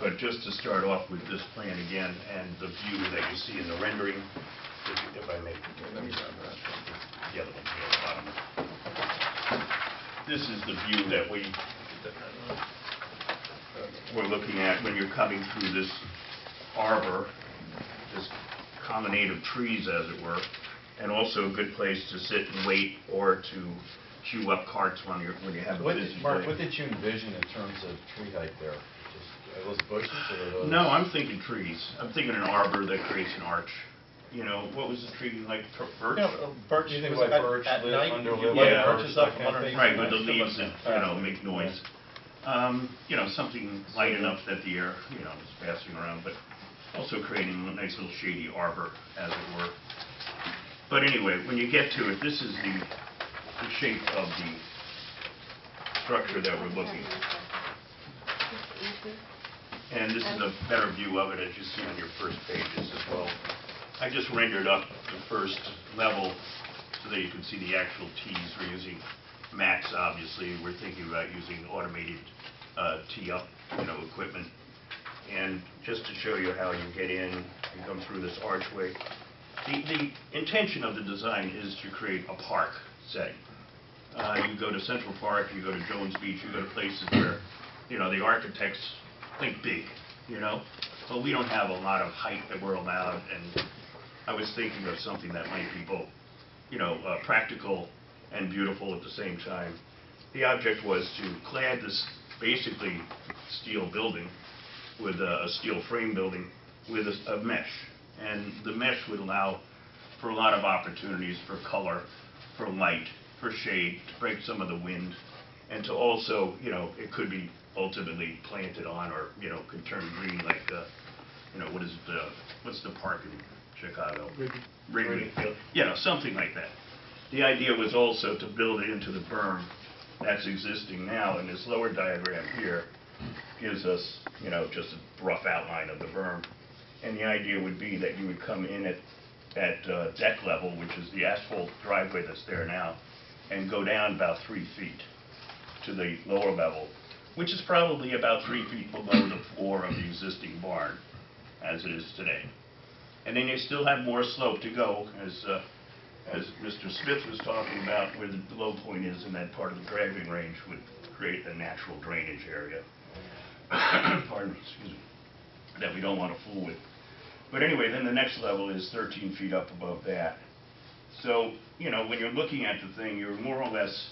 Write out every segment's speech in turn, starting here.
But just to start off with this plan again, and the view that you see in the rendering, if I may, let me grab that. The other one here at the bottom. This is the view that we're looking at when you're coming through this arbor, this colonnade of trees, as it were, and also a good place to sit and wait or to queue up carts when you have a busy day. Mark, what did you envision in terms of tree height there? Are those bushes or are those... No, I'm thinking trees. I'm thinking an arbor that creates an arch. You know, what was the tree like? Birch? No, birch. You think like birch, at night, underlit, yeah, birch is up kind of 100 thing? Right, with the leaves that, make noise. You know, something light enough that the air, is passing around, but also creating a nice little shady arbor, as it were. But anyway, when you get to it, this is the shape of the structure that we're looking at. And this is a better view of it, as you see on your first pages as well. I just rendered up the first level so that you can see the actual T's. We're using mats, obviously. We're thinking about using automated tee-up, equipment. And just to show you how you get in, you come through this archway. The intention of the design is to create a park setting. You go to Central Park, you go to Jones Beach, you go to places where, the architects think big, but we don't have a lot of height that we're allowed, and I was thinking of something that might be both, practical and beautiful at the same time. The object was to clad this basically steel building with a steel frame building with a mesh, and the mesh would allow for a lot of opportunities for color, for light, for shade, to break some of the wind, and to also, it could be ultimately planted on, or could turn green, like what is it, what's the park in Chicago? Wrigley Field. Something like that. The idea was also to build it into the berm that's existing now, and this lower diagram here gives us, just a rough outline of the berm. And the idea would be that you would come in at deck level, which is the asphalt driveway that's there now, and go down about 3 feet to the lower level, which is probably about 3 feet below the floor of the existing barn, as it is today. And then you still have more slope to go, as Mr. Smith was talking about, where the low point is in that part of the driving range would create a natural drainage area. Pardon me, excuse me, that we don't want to fool with. But anyway, then the next level is 13 feet up above that. So, when you're looking at the thing, you're more or less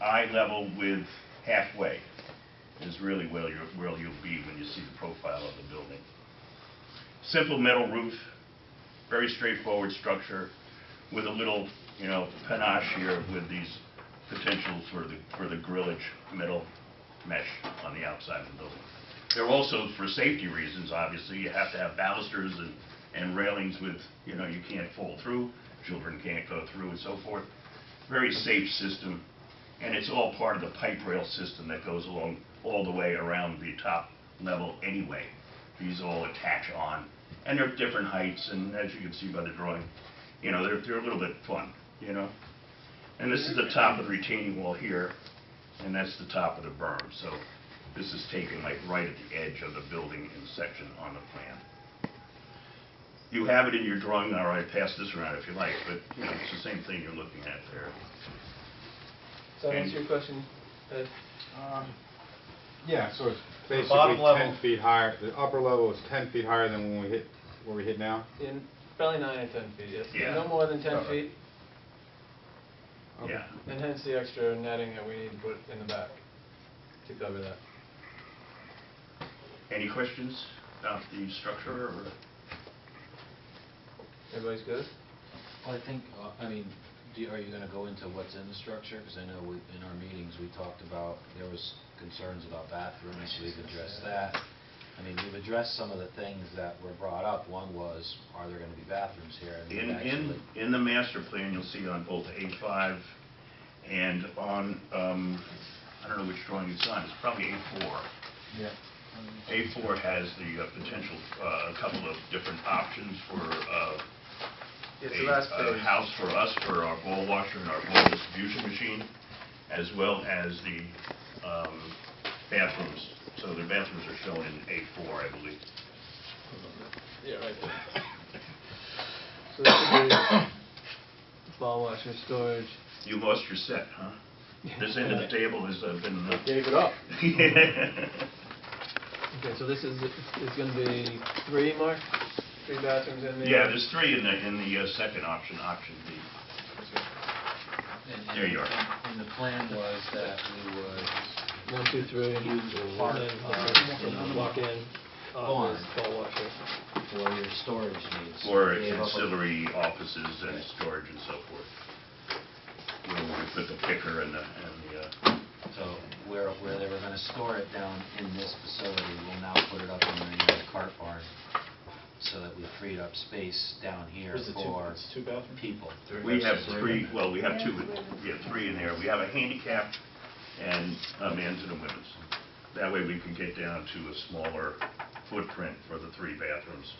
eye level with halfway, is really where you'll be when you see the profile of the building. Simple metal roof, very straightforward structure, with a little, panache here with these potentials for the grillage metal mesh on the outside of the building. They're also, for safety reasons, obviously, you have to have balusters and railings with, you can't fall through, children can't go through, and so forth. Very safe system, and it's all part of the pipe rail system that goes along all the way around the top level anyway. These all attach on, and they're different heights, and as you can see by the drawing, they're a little bit fun, And this is the top of the retaining wall here, and that's the top of the berm. So this is taken like right at the edge of the building in section on the plan. You have it in your drawing, all right, pass this around if you like, but it's the same thing you're looking at there. Does that answer your question, Ed? Yeah, so it's basically bottom level. 10 feet higher. The upper level is 10 feet higher than when we hit where we hit now? In probably 9 or 10 feet, yes. Yeah. No more than 10 feet, Okay. Yeah. and hence the extra netting that we need to put in the back to cover that. Any questions about the structure? Or? Everybody's good? Well, I think, are you going to go into what's in the structure? Because I know in our meetings we talked about, there was concerns about bathrooms, we've addressed that. We've addressed some of the things that were brought up. One was, are there going to be bathrooms here? In the master plan, you'll see on both A5 and on, I don't know which drawing it's on, it's probably A4. Yeah. A4 has the potential, a couple of different options for a house for us, for our ball washer and our ball distribution machine, as well as the bathrooms So their bathrooms are shown in A4, I believe. Yeah, right there. So this would be ball washer storage. You lost your set, huh? This end of the table has been... Gave it up. Yeah. Okay, so this is gonna be 3, Mark? 3 bathrooms in there? Yeah, there's 3 in the second option, option B. And- There you are. And the plan was that we would 1, 2, 3. use part And of then the walk-in, barn office, ball washer. for your storage needs. For We gave up a- ancillary offices and storage and so forth. Where we put the picker and the So where they were gonna store it down in this facility, we'll now put it up in the cart barn, so that we freed up space down here Where's the for it's 2 bathrooms? people. we have 3, well, we have 2, we have 3 in there. We have a handicap and a men's and a women's. That way we can get down to a smaller footprint for the 3 bathrooms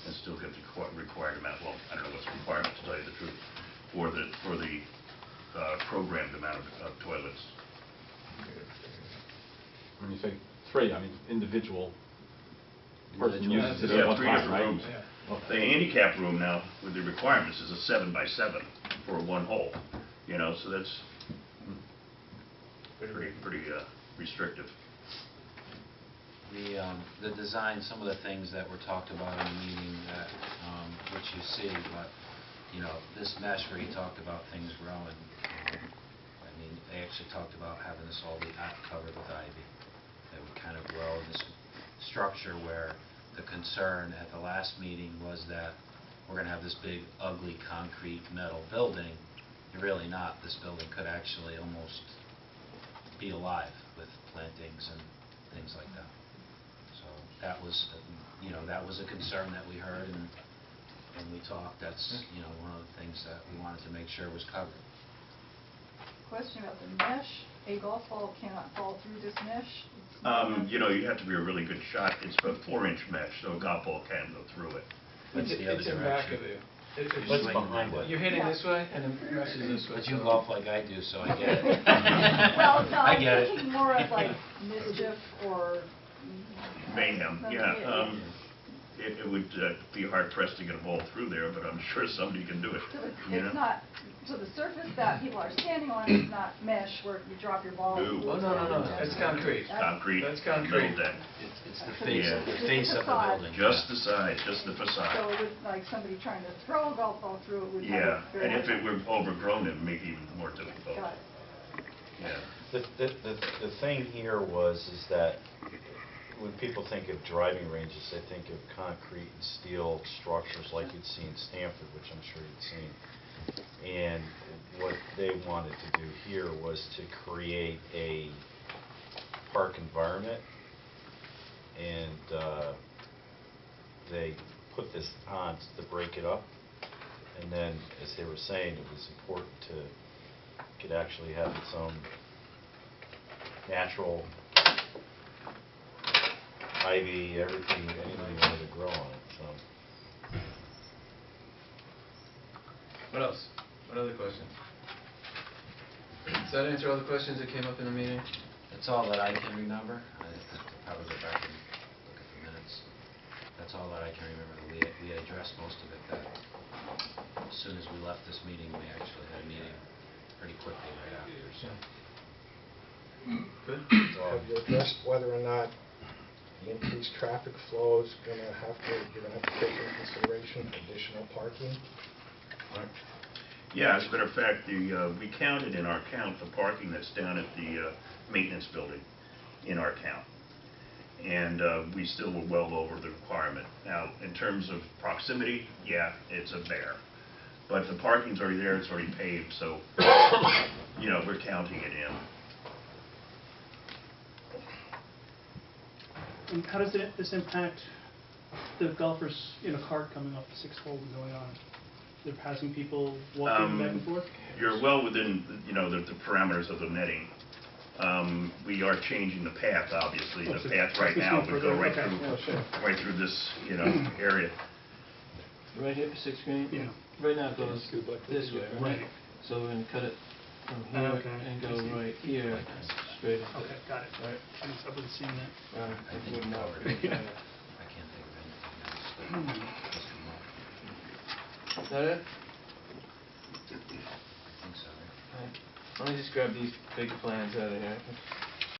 and still get the required amount, well, I don't know what's required, to tell you the truth, for the programmed amount of toilets. When you say 3, I mean individual person Individual. uses it Yeah, at one 3 time, different right? rooms. Okay. The handicap room now, with the requirements, is a 7 by 7 for 1 hole, you know, so that's pretty restrictive. The design, some of the things that were talked about in the meeting that, which you see, but, you know, this mesh where he talked about things growing, I mean, they actually talked about having this all be covered with ivy. That would kind of grow in this structure where the concern at the last meeting was that we're gonna have this big, ugly, concrete metal building. You're really not. This building could actually almost be alive with plantings and things like that. So that was, you know, that was a concern that we heard, and when we talked, that's, you know, one of the things that we wanted to make sure was covered. Question about the mesh. A golf ball cannot fall through this mesh? You know, you have to be a really good shot. It's a 4-inch mesh, so a golf ball can go through it. What's the other It's in back direction? of you. What's swinging behind that way. it? You're hitting this way, and the mesh is this way. But you golf like I do, so I get it. Well, no, I I'm get it. thinking more of like mischief or... Mayhem, something. yeah. It would be hard pressed to get a ball through there, but I'm sure somebody can do it. So you know? it's not, so the surface that people are standing on is not mesh where you drop your ball. No. Oh, no, it's concrete. Concrete, That's middle concrete. deck. It's the face, Yeah. the face of the Facade. building. Just the side, just the So facade. it would, like somebody trying to throw a golf ball through it would have Yeah, a very and if hard it were overgrown, it would make it even more difficult. Got it. Yeah. The thing here is that when people think of driving ranges, they think of concrete and steel structures like you'd see in Stanford, which I'm sure you'd seen. And what they wanted to do here was to create a park environment, and they put this on to break it up. And then, as they were saying, it was important to could actually have its own natural ivy, everything, anything you wanted to grow on it, so. What else? What other questions? Does that answer all the questions that came up in the meeting? That's all that I can remember. I have to probably go back and look at the minutes. That's all that I can remember. We had addressed most of it that as soon as we left this meeting, we actually had a meeting pretty quickly right after, so. Good? Have you addressed whether or not the increased traffic flow is you're gonna have to take into consideration additional parking? Yeah, as a matter of fact, we counted in our count the parking that's down at the maintenance building in our count. And we still were well over the requirement. Now, in terms of proximity, yeah, it's a bear. But the parking's already there, it's already paved, so, you know, we're counting it in. And how does this impact the golfers in a cart coming off the 6th hole and going on? They're passing people walking back and forth? You're well within, you know, the parameters of the netting. We are changing the path, obviously. Oh, The so path right now would go right okay. through, Oh, sure. right through this, you know, area. Right here, 6 green? Yeah. Right now it goes this way, right? Right. So we're gonna cut it from Oh, here okay. and I go see. right here, straight into. Okay, got it. Right. I wasn't seeing that. I think Would we not covered be, it. uh, I can't think of anything else that Mr. Moore, Is that it? I think so, right? Alright. Let me just grab these big plans out of here.